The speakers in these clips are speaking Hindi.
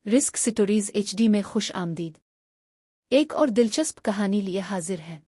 रिस्क स्टोरीज HD में खुश आमदीद। एक और दिलचस्प कहानी लिए हाजिर है।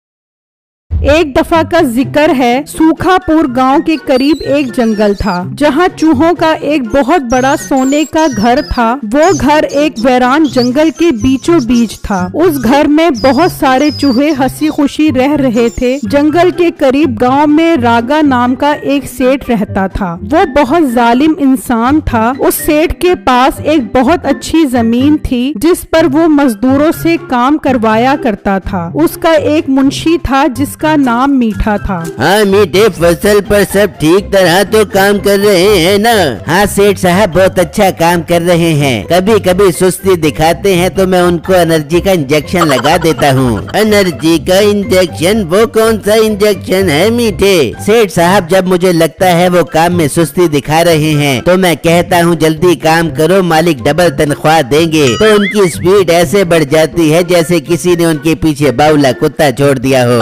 एक दफा का जिक्र है। सूखापुर गांव के करीब एक जंगल था जहां चूहों का एक बहुत बड़ा सोने का घर था। वो घर एक वीरान जंगल के बीचों बीच था। उस घर में बहुत सारे चूहे हंसी खुशी रह रहे थे। जंगल के करीब गांव में रागा नाम का एक सेठ रहता था। वो बहुत जालिम इंसान था। उस सेठ के पास एक बहुत अच्छी जमीन थी जिस पर वो मजदूरों से काम करवाया करता था। उसका एक मुंशी था जिसका नाम मीठा था। हाँ मीठे, फसल पर सब ठीक तरह तो काम कर रहे हैं ना? हाँ सेठ साहब, बहुत अच्छा काम कर रहे हैं। कभी कभी सुस्ती दिखाते हैं तो मैं उनको एनर्जी का इंजेक्शन लगा देता हूँ। एनर्जी का इंजेक्शन? वो कौन सा इंजेक्शन है मीठे? सेठ साहब, जब मुझे लगता है वो काम में सुस्ती दिखा रहे हैं तो मैं कहता हूँ जल्दी काम करो, मालिक डबल तनख्वाह देंगे। तो उनकी स्पीड ऐसे बढ़ जाती है जैसे किसी ने उनके पीछे बाउला कुत्ता छोड़ दिया हो।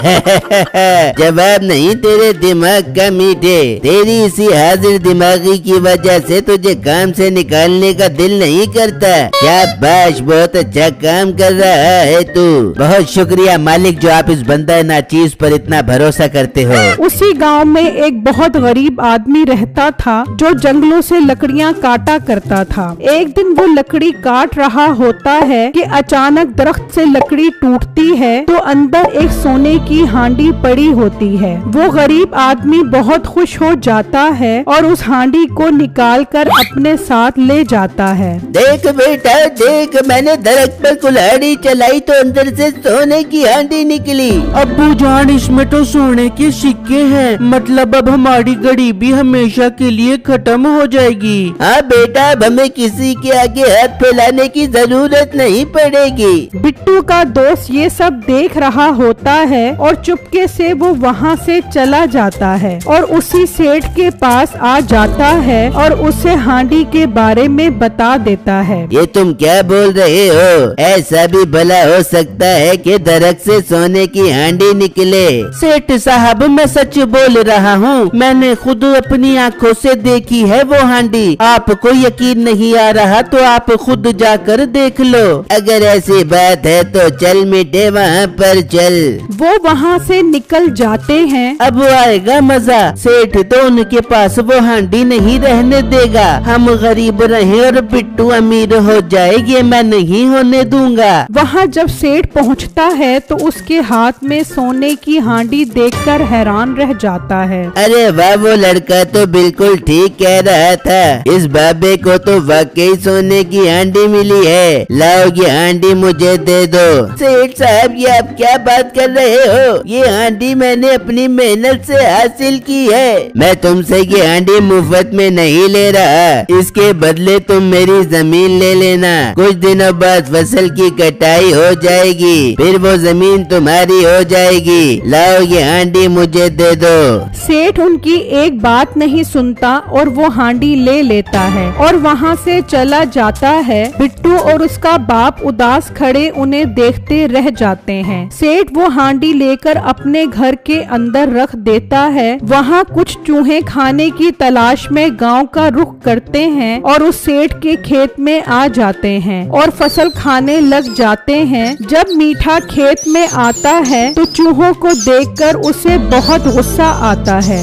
जवाब नहीं तेरे दिमाग का मीठे। तेरी इसी हाजिर दिमागी की वजह से तुझे काम से निकालने का दिल नहीं करता। शाबाश, बहुत अच्छा काम कर रहा है तू। बहुत शुक्रिया मालिक, जो आप इस बंदा नाचीज पर इतना भरोसा करते हो। उसी गांव में एक बहुत गरीब आदमी रहता था जो जंगलों से लकड़ियां काटा करता था। एक दिन वो लकड़ी काट रहा होता है कि अचानक दरख्त से लकड़ी टूटती है तो अंदर एक सोने की हांडी पड़ी होती है। वो गरीब आदमी बहुत खुश हो जाता है और उस हांडी को निकालकर अपने साथ ले जाता है। देख बेटा देख, मैंने दरख्त पर कुल्हाड़ी चलाई तो अंदर से सोने की हांडी निकली। अब्बू जान, इसमें तो सोने के सिक्के हैं, मतलब अब हमारी गरीबी हमेशा के लिए खत्म हो जाएगी। हाँ बेटा, अब हमें किसी के आगे हाथ फैलाने की जरूरत नहीं पड़ेगी। बिट्टू का दोस्त ये सब देख रहा होता है और चुपके से वो वहाँ से चला जाता है और उसी सेठ के पास आ जाता है और उसे हांडी के बारे में बता देता है। ये तुम क्या बोल रहे हो? ऐसा भी भला हो सकता है कि दरख्त से सोने की हांडी निकले? सेठ साहब, मैं सच बोल रहा हूँ, मैंने खुद अपनी आँखों से देखी है वो हांडी। आपको यकीन नहीं आ रहा तो आप खुद जाकर देख लो। अगर ऐसी बात है तो चल मीठे, वहाँ पर चल। वो वहाँ से निकल जाते हैं। अब आएगा मजा। सेठ तो उनके पास वो हांडी नहीं रहने देगा। हम गरीब रहे और बिट्टू अमीर हो जाए, ये मैं नहीं होने दूंगा। वहाँ जब सेठ पहुँचता है तो उसके हाथ में सोने की हांडी देखकर हैरान रह जाता है। अरे वाह, वो लड़का तो बिल्कुल ठीक कह रहा था। इस बाबे को तो वाकई सोने की हांडी मिली है। लाओ ये हांडी मुझे दे दो। सेठ साहब, ये आप क्या बात कर रहे हो? ये हांडी मैंने अपनी मेहनत से हासिल की है। मैं तुमसे ये हांडी मुफ्त में नहीं ले रहा। इसके बदले तुम मेरी जमीन ले लेना। कुछ दिनों बाद फसल की कटाई हो जाएगी, फिर वो जमीन तुम्हारी हो जाएगी। लाओ ये हांडी मुझे दे दो। सेठ उनकी एक बात नहीं सुनता और वो हांडी ले लेता है और वहाँ से चला जाता है। बिट्टू और उसका बाप उदास खड़े उन्हें देखते रह जाते हैं। सेठ वो हांडी लेकर अपने घर के अंदर रख देता है। वहाँ कुछ चूहे खाने की तलाश में गांव का रुख करते हैं और उस सेठ के खेत में आ जाते हैं और फसल खाने लग जाते हैं। जब मीठा खेत में आता है तो चूहों को देखकर उसे बहुत गुस्सा आता है।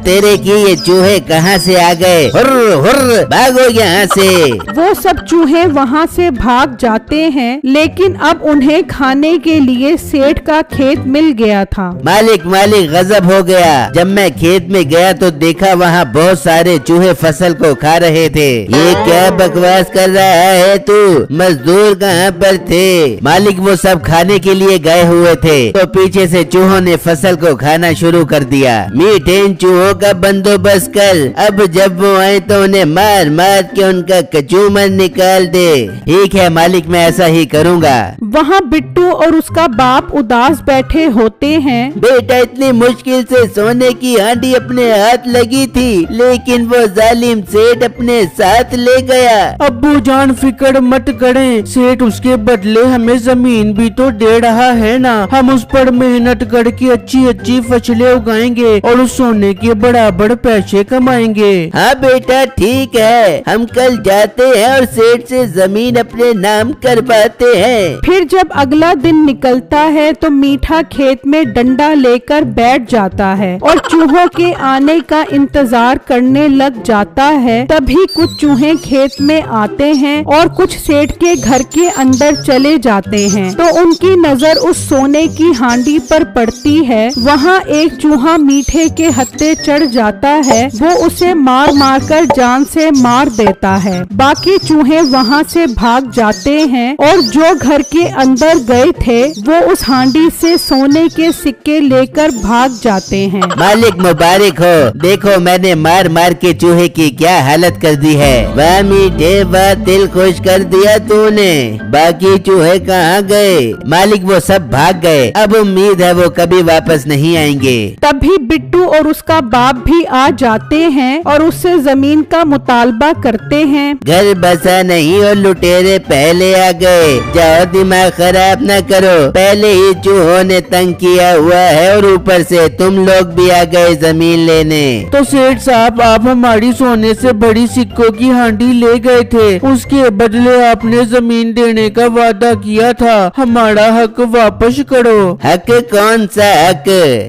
तेरे की ये चूहे कहाँ से आ गए? हुर्र हुर्र, भागो यहाँ से। वो सब चूहे वहाँ से भाग जाते हैं, लेकिन अब उन्हें खाने के लिए सेठ का खेत मिल गया था। मालिक मालिक, गजब हो गया। जब मैं खेत में गया तो देखा वहाँ बहुत सारे चूहे फसल को खा रहे थे। ये क्या बकवास कर रहा है तू? मजदूर कहाँ पर थे? मालिक, वो सब खाने के लिए गए हुए थे तो पीछे से चूहों ने फसल को खाना शुरू कर दिया। मीठे, इन चूहों का बंदोबस्त कर। अब जब वो आए तो उन्हें मार मार के उनका कचूमर निकाल दे। ठीक है मालिक, मैं ऐसा ही करूँगा। वहाँ बिट्टू और उसका बाप उदास बैठे होते होते हैं। बेटा इतनी मुश्किल से सोने की हांडी अपने हाथ लगी थी, लेकिन वो जालिम सेठ अपने साथ ले गया। अब्बू जान फिक्र मत करें, सेठ उसके बदले हमें जमीन भी तो दे रहा है ना। हम उस पर मेहनत करके अच्छी अच्छी फसलें उगाएंगे और उस सोने के बराबर पैसे कमाएंगे। हाँ बेटा ठीक है, हम कल जाते हैं और सेठ से जमीन अपने नाम करवाते हैं। फिर जब अगला दिन निकलता है तो मीठा खेत में डंडा लेकर बैठ जाता है और चूहों के आने का इंतजार करने लग जाता है। तभी कुछ चूहे खेत में आते हैं और कुछ सेठ के घर के अंदर चले जाते हैं। तो उनकी नजर उस सोने की हांडी पर पड़ती है। वहाँ एक चूहा मीठे के हत्थे चढ़ जाता है, वो उसे मार मार कर जान से मार देता है। बाकी चूहे वहाँ से भाग जाते हैं और जो घर के अंदर गए थे वो उस हांडी से सोने के सिक्के लेकर भाग जाते हैं। मालिक मुबारक हो, देखो मैंने मार मार के चूहे की क्या हालत कर दी है। वाह मीठे वाह, दिल खुश कर दिया तूने। बाकी चूहे कहाँ गए? मालिक वो सब भाग गए, अब उम्मीद है वो कभी वापस नहीं आएंगे। तभी बिट्टू और उसका बाप भी आ जाते हैं और उससे जमीन का मुतालबा करते हैं। घर बसा नहीं और लुटेरे पहले आ गए। जाओ दिमाग खराब न करो, पहले ही चूहों ने तंग किया हुआ है और ऊपर से तुम लोग भी आ गए जमीन लेने। तो सेठ साहब आप हमारी सोने से बड़ी सिक्कों की हांडी ले गए थे, उसके बदले आपने जमीन देने का वादा किया था। हमारा हक वापस करो। हक कौन सा हक?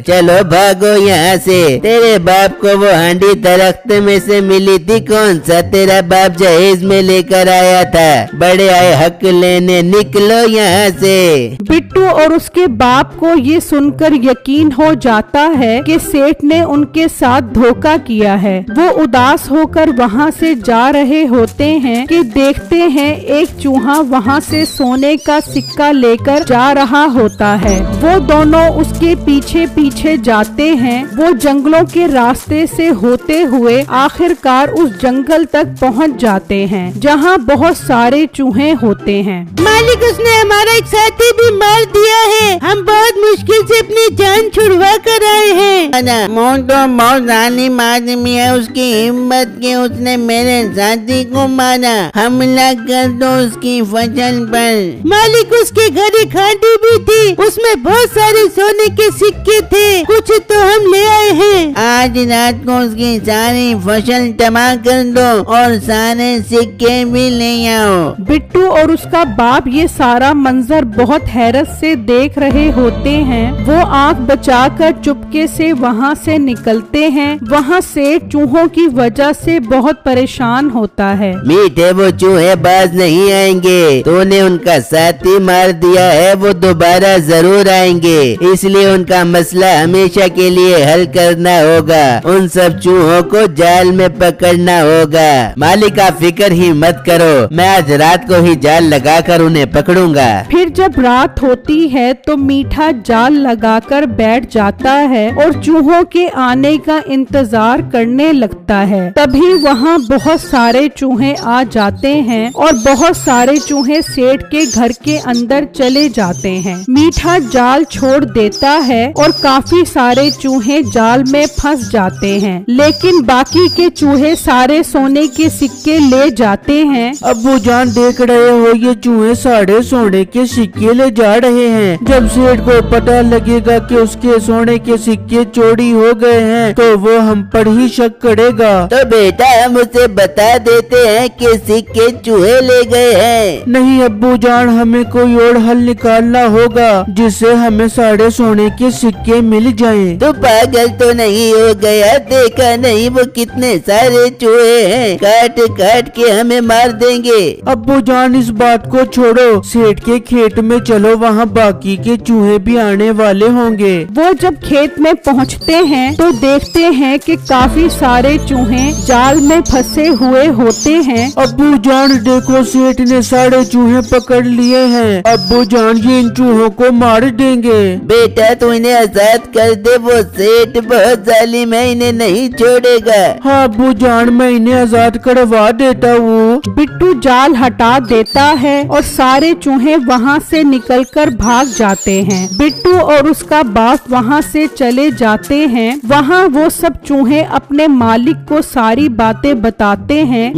चलो भागो यहाँ से। तेरे बाप को वो हांडी दरख्त में से मिली थी, कौन सा तेरा बाप जहेज में लेकर आया था? बड़े आए हक लेने, निकलो यहाँ से। बिट्टू और उसके बाप को ये सुनकर यकीन हो जाता है कि सेठ ने उनके साथ धोखा किया है। वो उदास होकर वहाँ से जा रहे होते हैं कि देखते हैं एक चूहा वहाँ से सोने का सिक्का लेकर जा रहा होता है। वो दोनों उसके पीछे पीछे जाते हैं। वो जंगलों के रास्ते से होते हुए आखिरकार उस जंगल तक पहुँच जाते हैं जहाँ बहुत सारे चूहे होते हैं। मालिक उसने हमारा एक साथी भी मार दिया है, हम बहुत मुश्किल से अपनी जान छुड़वा कर आए हैं। मौत तो बहुत जालिम आदमी है, उसकी हिम्मत की उसने मेरे साथी को मारा। हमला कर दो उसकी फसल पर। मालिक उसके घर एक हांडी भी थी, उसमें बहुत सारे सोने के सिक्के थे, कुछ तो हम ले आए हैं। आज रात को उसकी सारी फसल तबाह कर दो और सारे सिक्के भी ले आओ। बिट्टू और उसका बाप ये सारा मंजर बहुत हैरत से देख रहे होते हैं। वो आंख बचाकर चुपके से वहाँ से निकलते हैं। वहाँ सेठ चूहों की वजह से बहुत परेशान होता है। मीठे वो चूहे बाज नहीं आएंगे, तूने उनका साथी मार दिया है, वो दोबारा जरूर आएंगे, इसलिए उनका मसला हमेशा के लिए हल करना होगा। उन सब चूहों को जाल में पकड़ना होगा। मालिक आप फिक्र ही मत करो, मैं आज रात को ही जाल लगाकर उन्हें पकड़ूंगा। फिर जब रात होती है तो मीठा जाल लगाकर बैठ जाता है और चूहों के आने का इंतजार करने लगता है। तभी वहाँ बहुत सारे चूहे आ जाते हैं और बहुत सारे चूहे सेठ के घर के अंदर चले जाते हैं। मीठा जाल छोड़ देता है और काफी सारे चूहे जाल में फंस जाते हैं, लेकिन बाकी के चूहे सारे सोने के सिक्के ले जाते हैं। अब्बू जान देख रहे हो, ये चूहे सारे सोने के सिक्के ले जा रहे हैं। जब सेठ को पता लगेगा कि उसके सोने के सिक्के चोरी हो गए हैं तो वो हम पर ही शक करेगा। तो बेटा हम उसे बता देते हैं कि सिक्के चूहे ले गए हैं। नहीं अब्बू जान, हमें कोई और हल निकालना होगा जिससे हमें सारे सोने के सिक्के मिल जाएं। तो पागल तो नहीं हो गया? देखा नहीं वो कितने सारे चूहे हैं, काट काट के हमें मार देंगे। अब्बू जान इस बात को छोड़ो, सेठ के खेत में चलो, वहाँ बाकी के चूहे भी आने वाले होंगे। वो जब खेत में पहुँचते हैं तो देखते हैं कि काफी सारे चूहे जाल में फंसे हुए होते हैं। अब्बू जान देखो, सेठ ने सारे चूहे पकड़ लिए हैं। अब्बू जान ये इन चूहों को मार देंगे। बेटा तू इन्हें आजाद कर दे, वो सेठ बहुत जालिम है, इन्हें नहीं छोड़ेगा। हाँ अब्बू जान, मैं इन्हें आजाद करवा देता हूँ। बिट्टू जाल हटा देता है और सारे चूहे वहाँ से निकलकर भाग जाते हैं। बिट्टू बिट्टू और उसका बाप वहाँ से चले जाते हैं। वहाँ वो सब चूहे अपने मालिक को सारी बातें बताते हैं।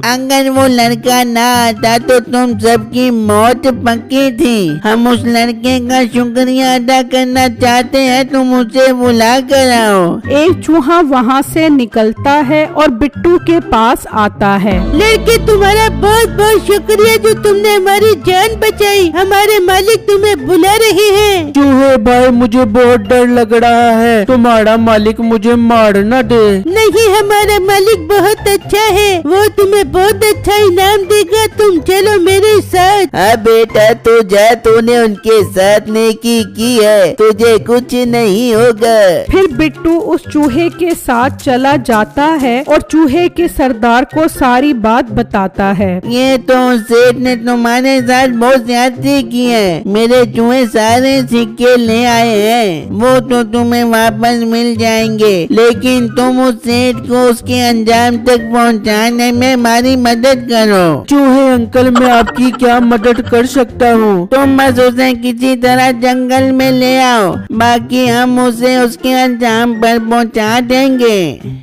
अगर वो लड़का ना आता तो तुम सबकी मौत पक्की थी। हम उस लड़के का शुक्रिया अदा करना चाहते हैं, तुम उसे बुला कर आओ। एक चूहा वहाँ से निकलता है और बिट्टू के पास आता है। लड़के, तुम्हारा बहुत बहुत शुक्रिया जो तुमने हमारी जान बचाई। हमारे मालिक तुम्हें बुला रहे हैं। चूहे भाई, मुझे बहुत डर लग रहा है, तुम्हारा मालिक मुझे मार न दे। नहीं, हमारा मालिक बहुत अच्छा है, वो तुम्हें बहुत अच्छा इनाम देगा। तुम चलो मेरे साथ। हाँ बेटा, तू जा, तूने उनके साथ नेकी की है, तुझे कुछ नहीं होगा। फिर बिट्टू उस चूहे के साथ चला जाता है और चूहे के सरदार को सारी बात बताता है। ये तो सेठ ने तुम्हारे साथ बहुत ज्यादती की है। मेरे चूहे सारे सिक्के ले आए हैं, वो तो तुम्हें वापस मिल जाएंगे, लेकिन तुम उस सेठ को उसके अंजाम तक पहुंचाने में हमारी मदद करो। चूहे अंकल, मैं आपकी क्या मदद कर सकता हूँ? तुम बस उसे किसी तरह जंगल में ले आओ, बाकी हम उसे उसके अंजाम पर पहुंचा देंगे।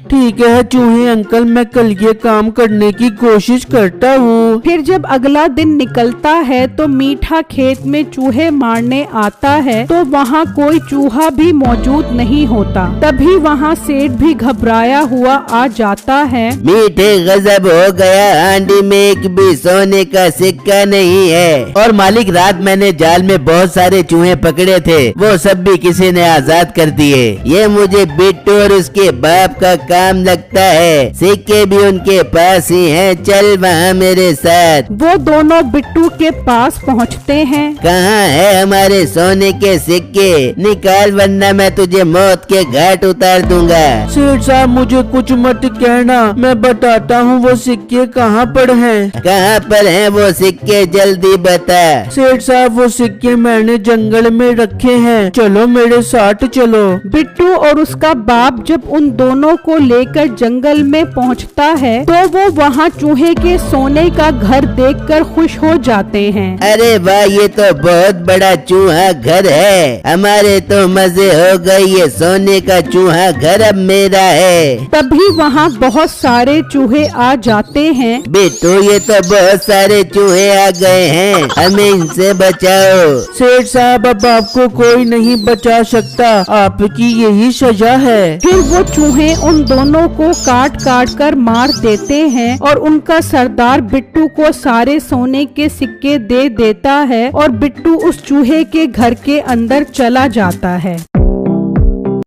ठीक है चूहे अंकल, मैं कल ये काम करने की कोशिश करता हूँ। फिर जब अगला दिन निकलता है तो मीठा खेत में चूहे मारने आता है तो वहाँ कोई चूहा भी मौजूद नहीं होता। तभी वहाँ सेठ भी घबराया हुआ आ जाता है। मीठे, गजब हो गया, हांडी में एक भी सोने का सिक्का नहीं है। और मालिक, रात मैंने जाल में बहुत सारे चूहे पकड़े थे, वो सब भी किसी ने आजाद कर दिए। ये मुझे बिट्टू और उसके बाप का काम लगता है, सिक्के भी उनके पास ही हैं, चल वहाँ मेरे साथ। वो दोनों बिट्टू के पास पहुँचते हैं। कहाँ है हमारे सोने के सिक्के? निकाल, वरना मैं तुझे मौत के घाट उतार दूंगा। सेठ साहब, मुझे कुछ मत कहना, मैं बताता हूँ वो सिक्के कहाँ पर हैं। कहाँ पर हैं वो सिक्के, जल्दी बता। सेठ साहब, वो सिक्के मैंने जंगल में रखे हैं, चलो मेरे साथ चलो। बिट्टू और उसका बाप जब उन दोनों को लेकर जंगल में पहुंचता है तो वो वहाँ चूहे के सोने का घर देखकर खुश हो जाते हैं। अरे वाह, ये तो बहुत बड़ा चूहा घर है, हमारे तो मजे हो गए, ये सोने का चूहा घर अब मेरा है। तभी वहाँ बहुत सारे चूहे आ जाते हैं। बिट्टू, ये तो बहुत सारे चूहे आ गए हैं, हमें इनसे बचाओ। सेठ साहब, अब आपको कोई नहीं बचा सकता, आपकी यही सजा है। फिर वो चूहे उन दोनों को काट काट कर मार देते हैं और उनका सरदार बिट्टू को सारे सोने के सिक्के दे देता है और बिट्टू उस चूहे के घर के अंदर चला जाता है।